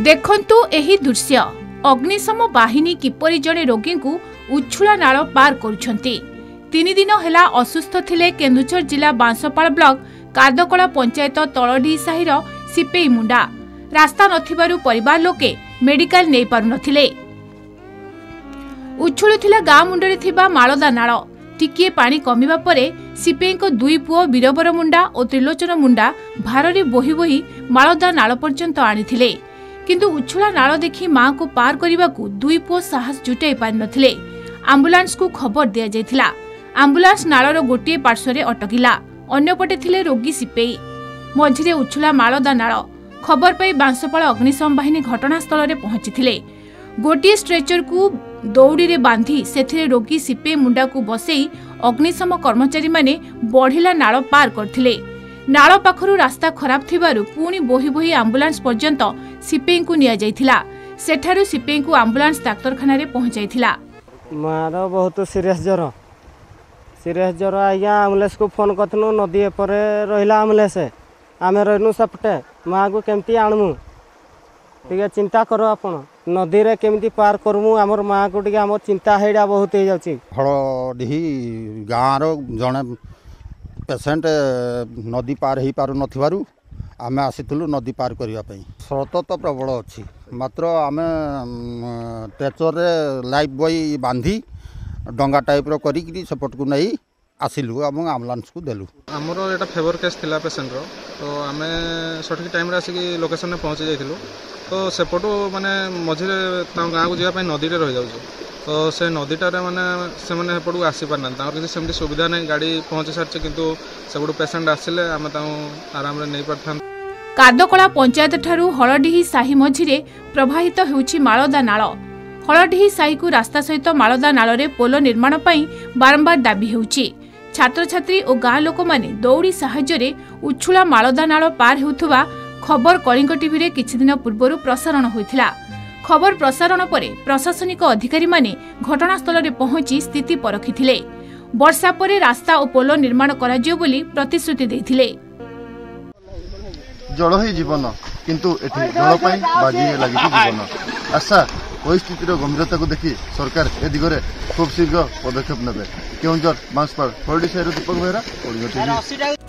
देखंतु एही दृश्य अग्निशम बाहिनी किपरि जणे रोगी को उछुला नाଳ पार करुछंती। 3 दिन हेला असुस्थ थिले केन्दुझर जिला बांसपाल ब्लॉक कार्दकला पंचायत तलडी साहिर सिपेई मुंडा। रास्ता नथिबारु परिवार लोके मेडिकल नै पारु नथिले। उछुलुथिला गाँ मुंडरे थिबा माळदा नाळ टिकिए पानी कमिबा परे सिपेई को 2 पुओ बीरबर मुंडा और त्रिलोचन मुंडा भारी बोही बोही माळदा नाळ पर्यंत आनिथिले। किंतु उछुला नाळ देखि मां को पार करने 2 पुओ साहस जुटाई पारि नथिले। आम्बुलांस को खबर दिया जायथिला। आम्बुलांस नाळर गोटे पार्श्वरे अटकिला, अन्यपटे थिले रोगी सिपेई। मझिरे उछुला माळदा नाळ खबर पाई बांसपाल अग्निशम बाहिनी घटनास्थल में पहुंचीथिले। गोटे स्ट्रेचर को दौड़ी रे बांधी सेथिरे रोगी सिपेई मुंडा को बसई अग्निशम कर्मचारी माने बढ़िला नाळ पार करथिले। नाळ पाखरु रास्ता खराब थिबारु पुणी बोही बोही आम्बुलांस पर्यंत सिपेई को निया जायथिला। सेठारु सिपेई को आम्बुलांस डाक्तरखाना रे पहुंचाइथिला। मार बहुत सीरियस ज्वर आज्ञा आम्बुलांस को फोन करथनु। नदी एपरे रहिला आम्बुलांस आमे रहनु सपटे माँ को केमती आणमु टिके चिंता करो। आपण नदी रे केमती पार करमु हमर माँ को टिके हमर चिंता हेडा बहुत हे जाउची। हळडी गाँव रो जणे पेसेंट नदी पार ही पारु नथिबारु आमे आसीथुलु नदी पार करिया पई। स्रोत तो प्रबल अछि, मात्र आमे ट्रेचर रे लाइफ बॉय बांधी डंगा टाइप रो करी कि सपोर्ट को नहीं आसिलु एवं आम्बुलांस को देलु। हमर एटा फेवर केस थिला पेशेंट रो, तो आमे सठिक टाइम रे आसी लोकेशन में पहुंच जाइथिलु। तो सेपटो माने मझिरे गाँव को जाय नदी रे रह जाउछ। तो से नदीटार माने से माने हेपटू आसी पारना किसी सेमती सुविधा नहीं, गाड़ी पहुंची सारी किंतु सेपटू पेशेंट आसिले आमे आराम रे नहीं पारथान। कार्दकला पंचायत ठारू हळडीही साही मझिरे प्रवाहित हेउछि माळदा नाळ। हळडीही साही को रास्ता सहित माळदा नाळ रे पोल निर्माण पई बारंबार दाबी हेउछि। छात्र छात्री और गाँ लोक माने दौड़ी साहाय्य रे उछुला माळदा नाळ पार हेउथुबा खबर कलिंग टीवी रे किछि दिन पूर्वरु प्रसारण होइथिला। खबर प्रसारण परे प्रशासनिक अधिकारी माने घटनास्थल रे पहुंची स्थिति परखिथिले। वर्षा परे रास्ता और पोल निर्माण कराजियो बोली प्रतिश्रुति दैथिले। जल ही जीवन किंतु एठी जल पई बाजी लागि जीवन। आशा परिस्थितिर गंभीरता को देखि सरकार ए दिगरे खूब शीघ्र पदक्षेप नेबे। केउंझर बांसपाल हळडी साहिर दीपक बेहरा।